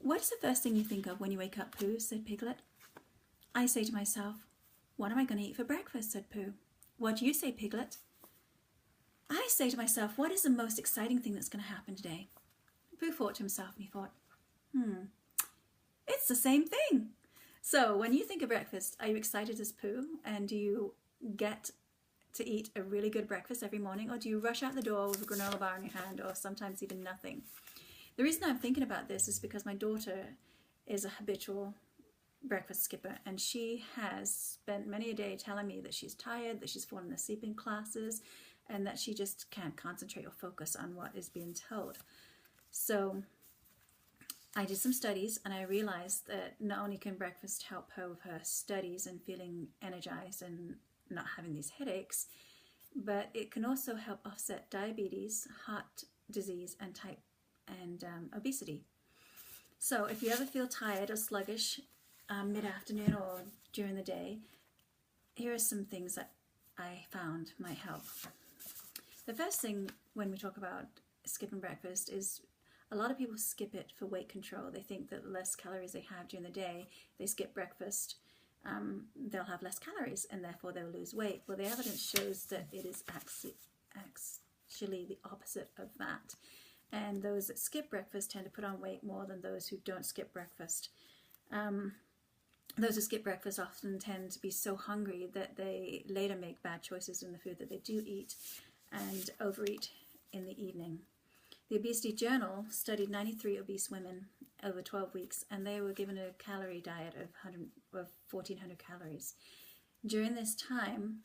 What's the first thing you think of when you wake up, Pooh? Said Piglet. I say to myself, what am I going to eat for breakfast? Said Pooh. What do you say, Piglet? I say to myself, what is the most exciting thing that's going to happen today? Pooh thought to himself and he thought, it's the same thing. So when you think of breakfast, are you excited as Pooh? And do you get to eat a really good breakfast every morning? Or do you rush out the door with a granola bar in your hand, or sometimes even nothing? The reason I'm thinking about this is because my daughter is a habitual breakfast skipper, and she has spent many a day telling me that she's tired, that she's fallen asleep in classes, and that she just can't concentrate or focus on what is being told. So I did some studies, and I realized that not only can breakfast help her with her studies and feeling energized and not having these headaches, but it can also help offset diabetes, heart disease, and obesity. So if you ever feel tired or sluggish mid-afternoon or during the day, here are some things that I found might help. The first thing when we talk about skipping breakfast is a lot of people skip it for weight control. They think that the less calories they have during the day, they skip breakfast, they'll have less calories and therefore they'll lose weight. Well, the evidence shows that it is actually the opposite of that. And those that skip breakfast tend to put on weight more than those who don't skip breakfast. Those who skip breakfast often tend to be so hungry that they later make bad choices in the food that they do eat and overeat in the evening. The Obesity Journal studied 93 obese women over 12 weeks, and they were given a calorie diet of 1,400 calories. During this time,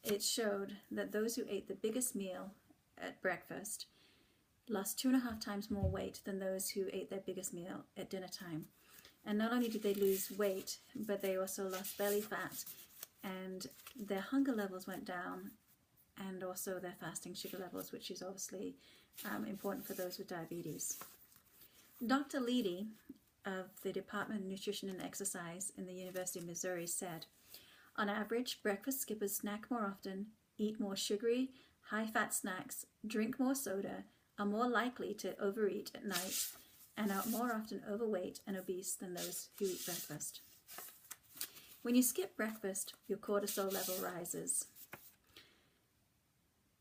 it showed that those who ate the biggest meal at breakfast lost 2.5 times more weight than those who ate their biggest meal at dinner time. And not only did they lose weight, but they also lost belly fat, and their hunger levels went down, and also their fasting sugar levels, which is obviously important for those with diabetes. Dr. Leedy of the Department of Nutrition and Exercise in the University of Missouri said, on average, breakfast skippers snack more often, eat more sugary, high-fat snacks, drink more soda, are more likely to overeat at night, and are more often overweight and obese than those who eat breakfast. When you skip breakfast, your cortisol level rises.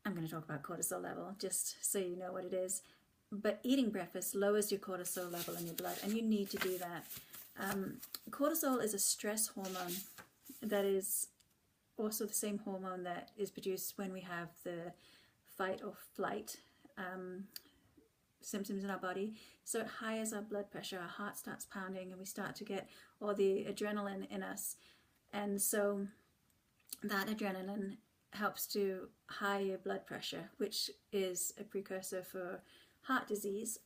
I'm going to talk about cortisol level just so you know what it is. But eating breakfast lowers your cortisol level in your blood, and you need to do that. Cortisol is a stress hormone that is also the same hormone that is produced when we have the fight or flight symptoms in our body. So it highes our blood pressure, our heart starts pounding, and we start to get all the adrenaline in us. And so that adrenaline helps to high your blood pressure, which is a precursor for heart disease.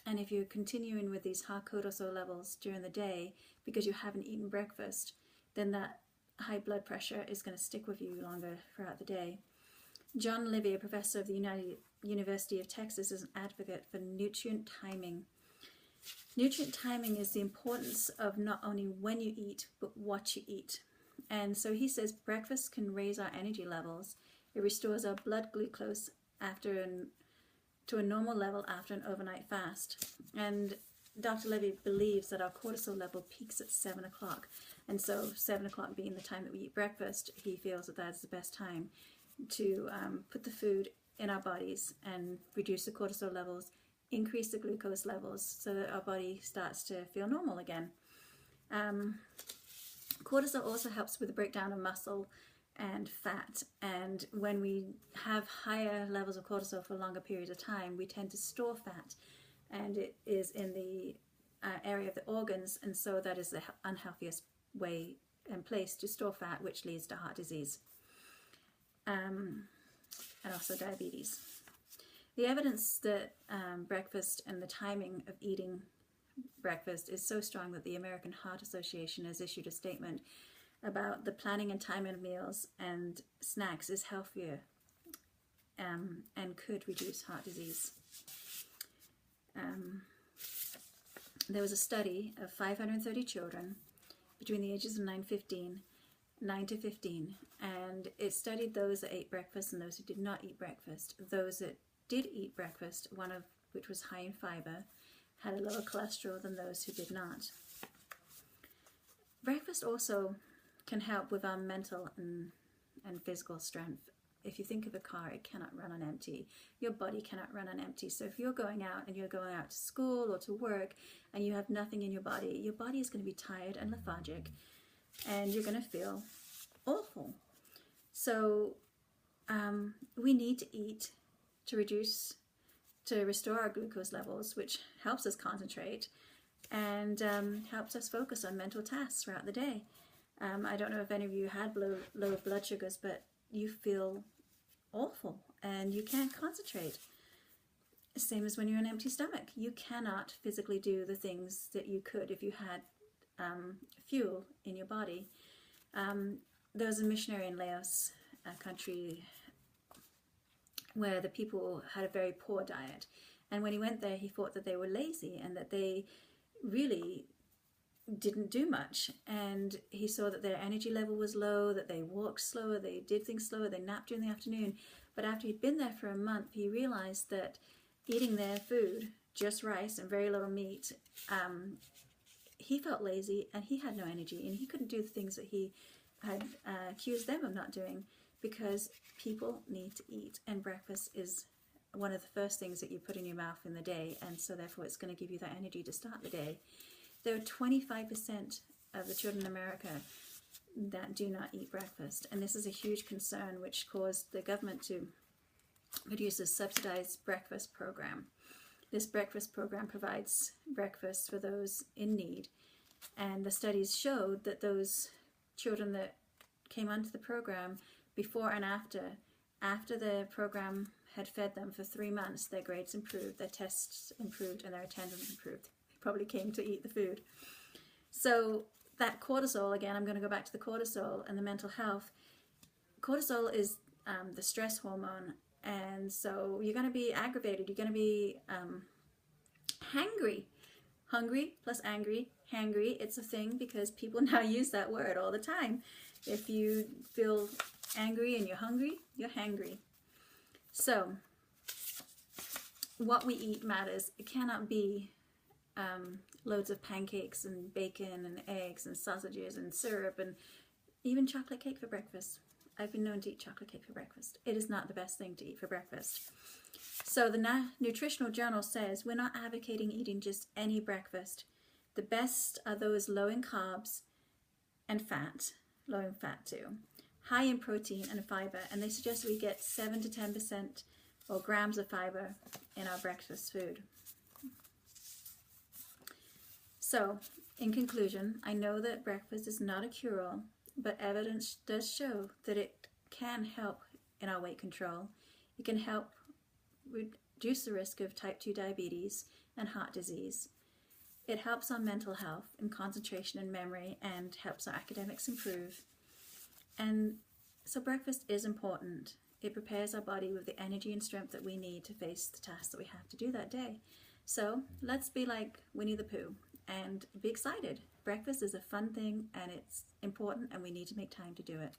And if you're continuing with these high cortisol levels during the day because you haven't eaten breakfast, then that high blood pressure is going to stick with you longer throughout the day. John Livy, a professor of the University of Texas, is an advocate for nutrient timing. Nutrient timing is the importance of not only when you eat, but what you eat. And so he says breakfast can raise our energy levels. It restores our blood glucose to a normal level after an overnight fast. And Dr. Levy believes that our cortisol level peaks at 7 o'clock. And so 7 o'clock being the time that we eat breakfast, he feels that that's the best time to put the food in our bodies and reduce the cortisol levels, increase the glucose levels so that our body starts to feel normal again. Cortisol also helps with the breakdown of muscle and fat, and when we have higher levels of cortisol for longer periods of time, we tend to store fat, and it is in the area of the organs, and so that is the unhealthiest way and place to store fat, which leads to heart disease and also diabetes. The evidence that breakfast and the timing of eating breakfast is so strong that the American Heart Association has issued a statement about the planning and timing of meals and snacks is healthier and could reduce heart disease. There was a study of 530 children between the ages of 9 to 15, and it studied those that ate breakfast and those who did not eat breakfast. Those that did eat breakfast, one of which was high in fiber, had a lower cholesterol than those who did not. Breakfast also can help with our mental and physical strength. If you think of a car, it cannot run on empty. Your body cannot run on empty. So if you're going out and you're going out to school or to work and you have nothing in your body is going to be tired and lethargic, and you're going to feel awful. So we need to eat to restore our glucose levels, which helps us concentrate and helps us focus on mental tasks throughout the day. I don't know if any of you had low blood sugars, but you feel awful and you can't concentrate. Same as when you're on an empty stomach. You cannot physically do the things that you could if you had fuel in your body. There was a missionary in Laos, a country where the people had a very poor diet. And when he went there, he thought that they were lazy and that they really didn't do much. And he saw that their energy level was low, that they walked slower, they did things slower, they napped during the afternoon. But after he'd been there for a month, he realized that eating their food, just rice and very little meat, he felt lazy and he had no energy and he couldn't do the things that he had accused them of not doing, because people need to eat, and breakfast is one of the first things that you put in your mouth in the day, and so therefore it's going to give you that energy to start the day. There are 25% of the children in America that do not eat breakfast, and this is a huge concern, which caused the government to produce a subsidized breakfast program. This breakfast program provides breakfast for those in need, and the studies showed that those children that came onto the program, before and after the program had fed them for 3 months, their grades improved, their tests improved, and their attendance improved. They probably came to eat the food. So that cortisol, again, I'm going to go back to the cortisol and the mental health. Cortisol is the stress hormone, and so you're going to be aggravated, you're going to be hangry. Hungry plus angry, hangry, it's a thing because people now use that word all the time. If you feel angry and you're hungry, you're hangry. So what we eat matters. It cannot be loads of pancakes and bacon and eggs and sausages and syrup and even chocolate cake for breakfast. I've been known to eat chocolate cake for breakfast. It is not the best thing to eat for breakfast. So the Nutritional Journal says we're not advocating eating just any breakfast. The best are those low in carbs and fat, low in fat too, high in protein and fiber, and they suggest we get 7 to 10% or grams of fiber in our breakfast food. So, in conclusion, I know that breakfast is not a cure-all, but evidence does show that it can help in our weight control. It can help reduce the risk of type 2 diabetes and heart disease. It helps our mental health and concentration and memory, and helps our academics improve. And so breakfast is important. It prepares our body with the energy and strength that we need to face the tasks that we have to do that day. So let's be like Winnie the Pooh and be excited. Breakfast is a fun thing and it's important, and we need to make time to do it.